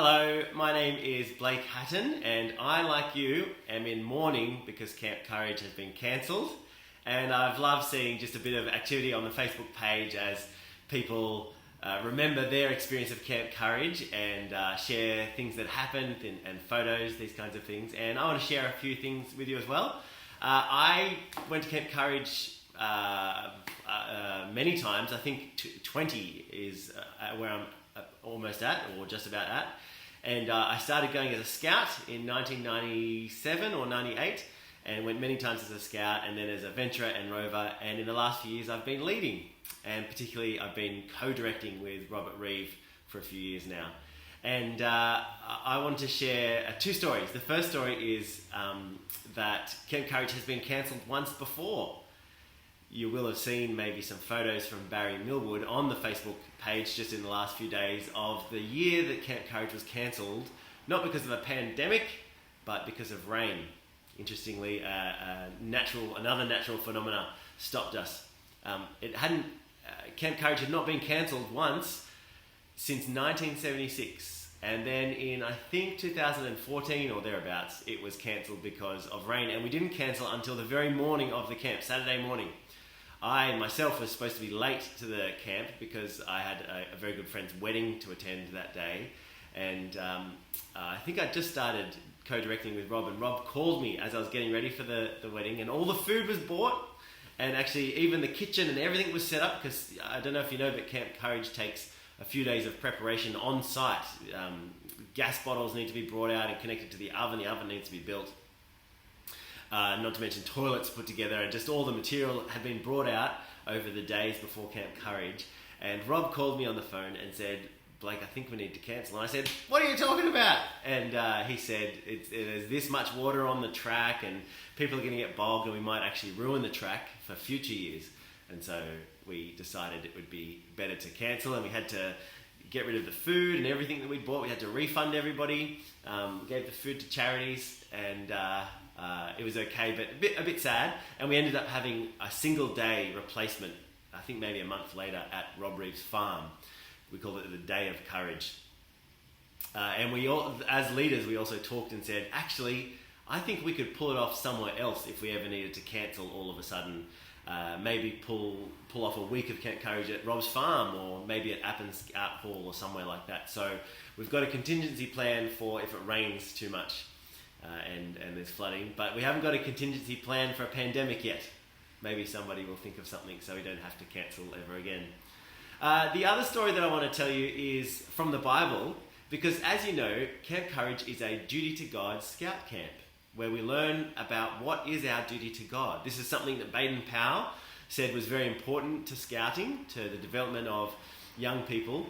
Hello, my name is Blake Hatton, and I, like you, am in mourning because Camp Courage has been cancelled. And I've loved seeing just a bit of activity on the Facebook page as people remember their experience of Camp Courage and share things that happened and photos, these kinds of things. And I want to share a few things with you as well. I went to Camp Courage many times. I think 20 is where I'm almost at, or just about at. And I started going as a scout in 1997 or 98 and went many times as a scout and then as a venturer and rover. And in the last few years I've been leading, and particularly I've been co-directing with Robert Reeve for a few years now. And I want to share two stories. The first story is that Camp Courage has been cancelled once before. You will have seen maybe some photos from Barry Millwood on the Facebook page just in the last few days of the year that Camp Courage was cancelled, not because of a pandemic, but because of rain. Interestingly, another natural phenomena stopped us. Camp Courage had not been cancelled once since 1976. And then in, I think, 2014 or thereabouts, it was cancelled because of rain. And we didn't cancel until the very morning of the camp, Saturday morning. I myself was supposed to be late to the camp because I had a very good friend's wedding to attend that day. And I think I just started co-directing with Rob, and Rob called me as I was getting ready for the wedding, and all the food was bought, and actually even the kitchen and everything was set up, because I don't know if you know, but Camp Courage takes a few days of preparation on site. Gas bottles need to be brought out and connected to the oven needs to be built. Not to mention toilets put together, and just all the material had been brought out over the days before Camp Courage. And Rob called me on the phone and said, "Blake, I think we need to cancel." And I said, "What are you talking about?" And he said, there's this much water on the track and people are going to get bogged and we might actually ruin the track for future years. And so we decided it would be better to cancel, and we had to get rid of the food and everything that we'd bought. We had to refund everybody, gave the food to charities, and it was okay, but a bit sad. And we ended up having a single day replacement, I think maybe a month later, at Rob Reeve's farm. We called it the Day of Courage. And we all, as leaders, we also talked and said, actually, I think we could pull it off somewhere else if we ever needed to cancel all of a sudden. Maybe pull off a week of Camp Courage at Rob's farm, or maybe at Appin's Art Hall or somewhere like that. So we've got a contingency plan for if it rains too much and there's flooding, but we haven't got a contingency plan for a pandemic yet. Maybe somebody will think of something so we don't have to cancel ever again. The other story that I want to tell you is from the Bible, because as you know, Camp Courage is a duty to God scout camp, where we learn about what is our duty to God. This is something that Baden Powell said was very important to scouting, to the development of young people.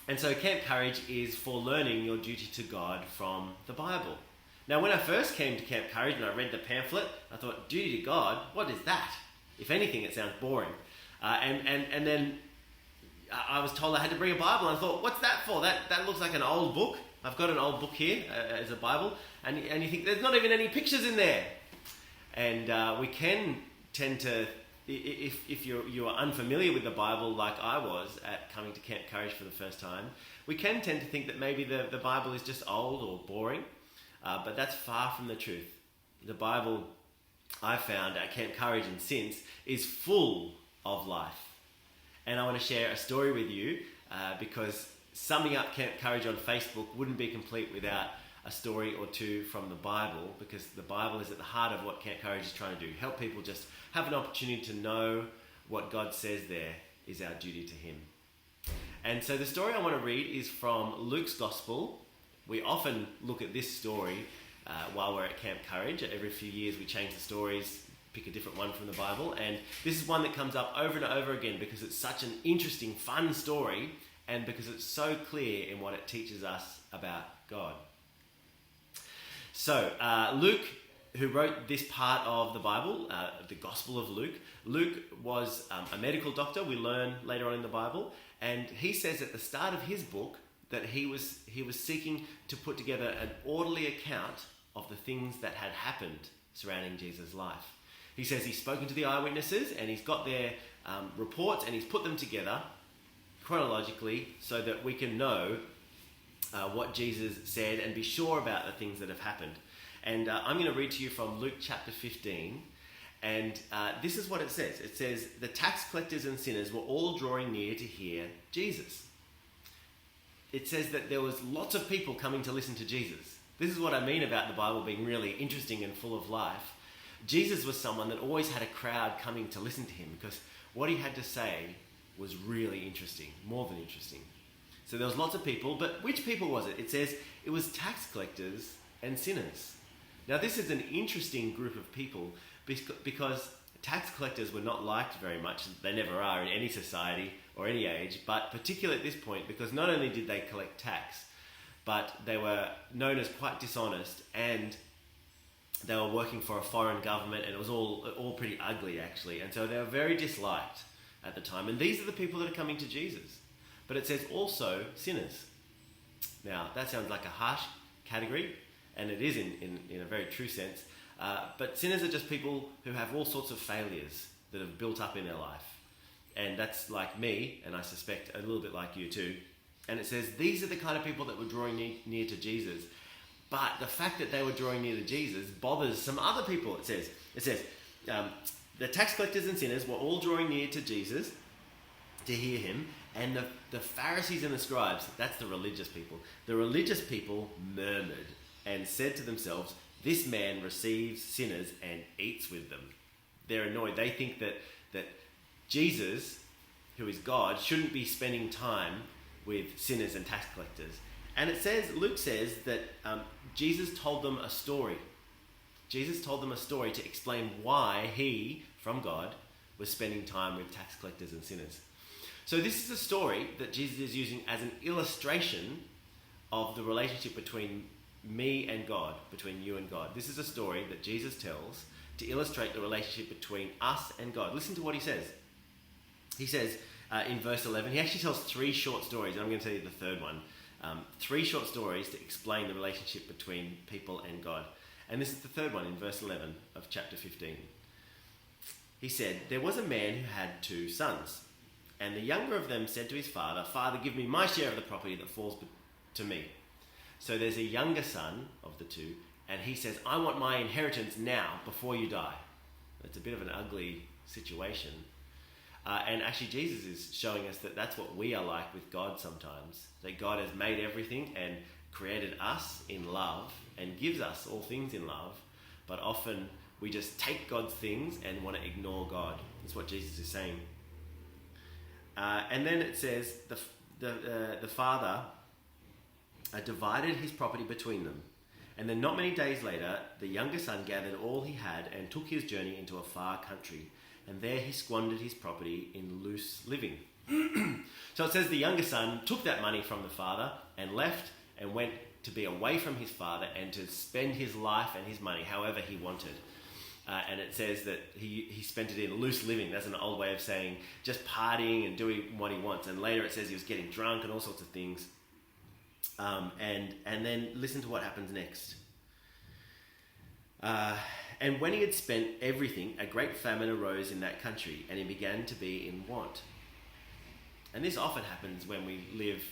And so Camp Courage is for learning your duty to God from the Bible. Now, when I first came to Camp Courage and I read the pamphlet, I thought, duty to God, what is that? If anything, it sounds boring. And then I was told I had to bring a Bible, and I thought, what's that for? That looks like an old book. I've got an old book here as a Bible, and you think there's not even any pictures in there. And we can tend to, if you are unfamiliar with the Bible like I was at coming to Camp Courage for the first time, we can tend to think that maybe the Bible is just old or boring, but that's far from the truth. The Bible, I found at Camp Courage and since, is full of life. And I want to share a story with you because summing up Camp Courage on Facebook wouldn't be complete without a story or two from the Bible, because the Bible is at the heart of what Camp Courage is trying to do. Help people just have an opportunity to know what God says there is our duty to Him. And so the story I want to read is from Luke's Gospel. We often look at this story while we're at Camp Courage. Every few years we change the stories, pick a different one from the Bible, and this is one that comes up over and over again because it's such an interesting, fun story, and because it's so clear in what it teaches us about God. So, Luke, who wrote this part of the Bible, the Gospel of Luke, Luke was a medical doctor, we learn later on in the Bible, and he says at the start of his book that he was seeking to put together an orderly account of the things that had happened surrounding Jesus' life. He says he's spoken to the eyewitnesses and he's got their reports and he's put them together chronologically so that we can know what Jesus said and be sure about the things that have happened. And I'm going to read to you from Luke chapter 15. And this is what it says. It says, the tax collectors and sinners were all drawing near to hear Jesus. It says that there was lots of people coming to listen to Jesus. This is what I mean about the Bible being really interesting and full of life. Jesus was someone that always had a crowd coming to listen to him because what he had to say was really interesting, more than interesting. So there was lots of people, but which people was it? It says it was tax collectors and sinners. Now this is an interesting group of people because tax collectors were not liked very much. They never are in any society or any age, but particularly at this point because not only did they collect tax, but they were known as quite dishonest and they were working for a foreign government and it was all pretty ugly actually. And so they were very disliked at the time. And these are the people that are coming to Jesus. But it says also sinners. Now that sounds like a harsh category and it is in a very true sense. But sinners are just people who have all sorts of failures that have built up in their life. And that's like me, and I suspect a little bit like you too. And it says these are the kind of people that were drawing near to Jesus. But the fact that they were drawing near to Jesus bothers some other people, it says. The tax collectors and sinners were all drawing near to Jesus to hear him. And the Pharisees and the scribes, that's the religious people. The religious people murmured and said to themselves, this man receives sinners and eats with them. They're annoyed. They think that Jesus, who is God, shouldn't be spending time with sinners and tax collectors. And Luke says that Jesus told them a story. Jesus told them a story to explain why he, from God, was spending time with tax collectors and sinners. So this is a story that Jesus is using as an illustration of the relationship between me and God, between you and God. This is a story that Jesus tells to illustrate the relationship between us and God. Listen to what he says. He says in verse 11, he actually tells 3 short stories, and I'm going to tell you the third one. 3 short stories to explain the relationship between people and God. And this is the third one in verse 11 of chapter 15. He said, there was a man who had 2 sons, and the younger of them said to his father, Father, give me my share of the property that falls to me. So there's a younger son of the 2, and he says, I want my inheritance now, before you die. It's a bit of an ugly situation. And actually Jesus is showing us that that's what we are like with God sometimes. That God has made everything and created us in love and gives us all things in love. But often we just take God's things and want to ignore God. That's what Jesus is saying. And then it says the father divided his property between them. And then not many days later, the younger son gathered all he had and took his journey into a far country. And there he squandered his property in loose living. So it says the younger son took that money from the father and left and went to be away from his father and to spend his life and his money however he wanted. And it says that he spent it in loose living. That's an old way of saying just partying and doing what he wants. And later it says he was getting drunk and all sorts of things. And then listen to what happens next. And when he had spent everything, a great famine arose in that country, and he began to be in want. And this often happens when we live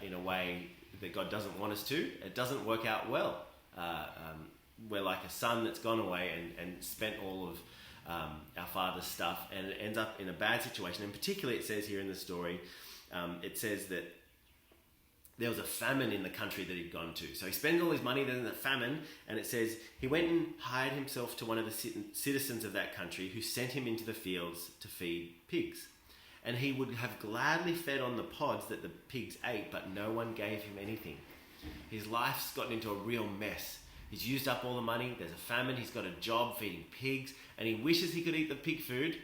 in a way that God doesn't want us to. It doesn't work out well. We're like a son that's gone away and spent all of our father's stuff, and it ends up in a bad situation. And particularly it says here in the story, it says that there was a famine in the country that he'd gone to. So he spent all his money, then the famine, and it says he went and hired himself to one of the citizens of that country who sent him into the fields to feed pigs. And he would have gladly fed on the pods that the pigs ate, but no one gave him anything. His life's gotten into a real mess. He's used up all the money, there's a famine, he's got a job feeding pigs, and he wishes he could eat the pig food,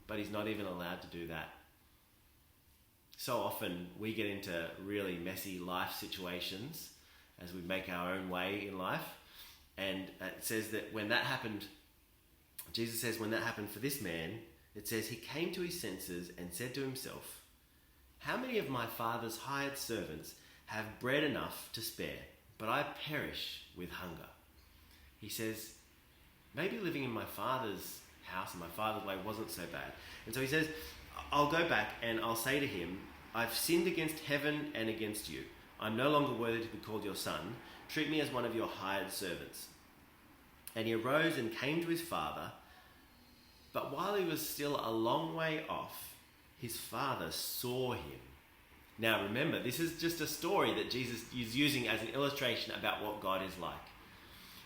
but he's not even allowed to do that. So often we get into really messy life situations as we make our own way in life. And it says that when that happened, Jesus says when that happened for this man, it says he came to his senses and said to himself, how many of my father's hired servants have bread enough to spare, but I perish with hunger? He says, maybe living in my father's house and my father's way wasn't so bad. And so he says, I'll go back and I'll say to him, I've sinned against heaven and against you. I'm no longer worthy to be called your son. Treat me as one of your hired servants." And he arose and came to his father. But while he was still a long way off, his father saw him. Now remember, this is just a story that Jesus is using as an illustration about what God is like.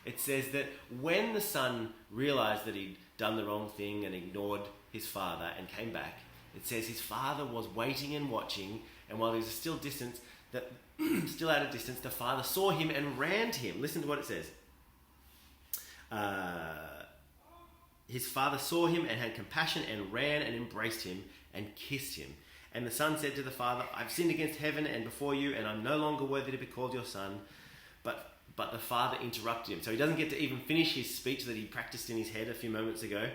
It says that when the son realized that he'd done the wrong thing and ignored his father and came back, it says his father was waiting and watching, and while he was still at a distance, the father saw him and ran to him. Listen to what it says. His father saw him and had compassion and ran and embraced him and kissed him. And the son said to the father, "I've sinned against heaven and before you, and I'm no longer worthy to be called your son." But the father interrupted him. So he doesn't get to even finish his speech that he practiced in his head a few moments ago.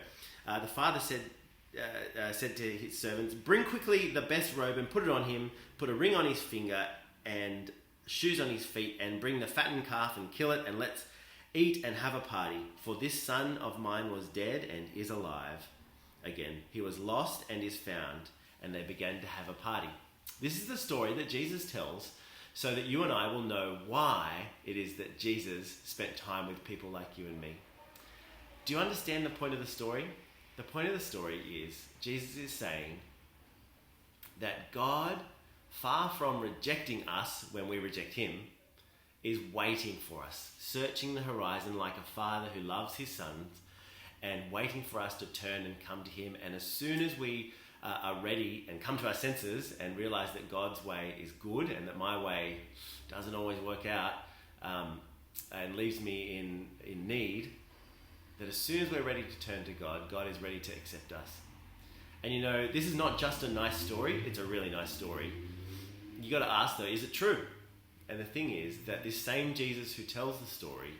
The father said to his servants, "Bring quickly the best robe and put it on him, put a ring on his finger and shoes on his feet, and bring the fattened calf and kill it, and let's eat and have a party. For this son of mine was dead and is alive again. He was lost and is found." And they began to have a party. This is the story that Jesus tells so that you and I will know why it is that Jesus spent time with people like you and me. Do you understand the point of the story? The point of the story is Jesus is saying that God, far from rejecting us when we reject him, is waiting for us, searching the horizon like a father who loves his sons and waiting for us to turn and come to him. And as soon as we are ready and come to our senses and realize that God's way is good and that my way doesn't always work out and leaves me in need, that as soon as we're ready to turn to God, God is ready to accept us. And you know, this is not just a nice story, it's a really nice story. You got to ask though, is it true? And the thing is that this same Jesus who tells the story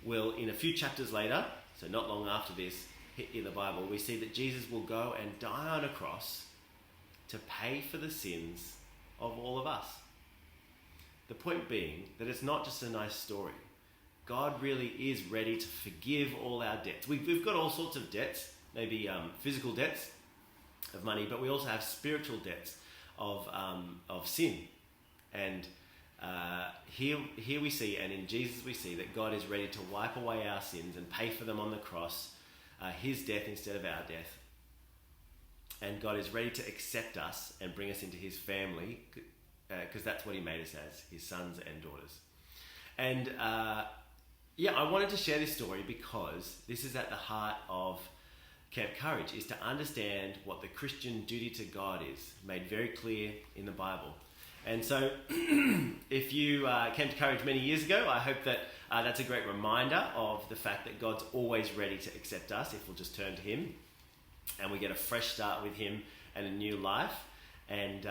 will, in a few chapters later, so not long after this, in the Bible, we see that Jesus will go and die on a cross to pay for the sins of all of us. The point being that it's not just a nice story. God really is ready to forgive all our debts. We've got all sorts of debts, maybe physical debts of money, but we also have spiritual debts of sin. And here we see, and in Jesus we see, that God is ready to wipe away our sins and pay for them on the cross, his death instead of our death. And God is ready to accept us and bring us into his family, because that's what he made us as, his sons and daughters. And I wanted to share this story because this is at the heart of Camp Courage, is to understand what the Christian duty to God is, made very clear in the Bible. And so if you came to Courage many years ago, I hope that that's a great reminder of the fact that God's always ready to accept us if we'll just turn to him, and we get a fresh start with him and a new life. And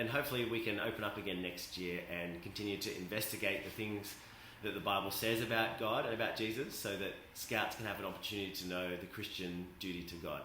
hopefully we can open up again next year and continue to investigate the things that the Bible says about God and about Jesus, so that Scouts can have an opportunity to know the Christian duty to God.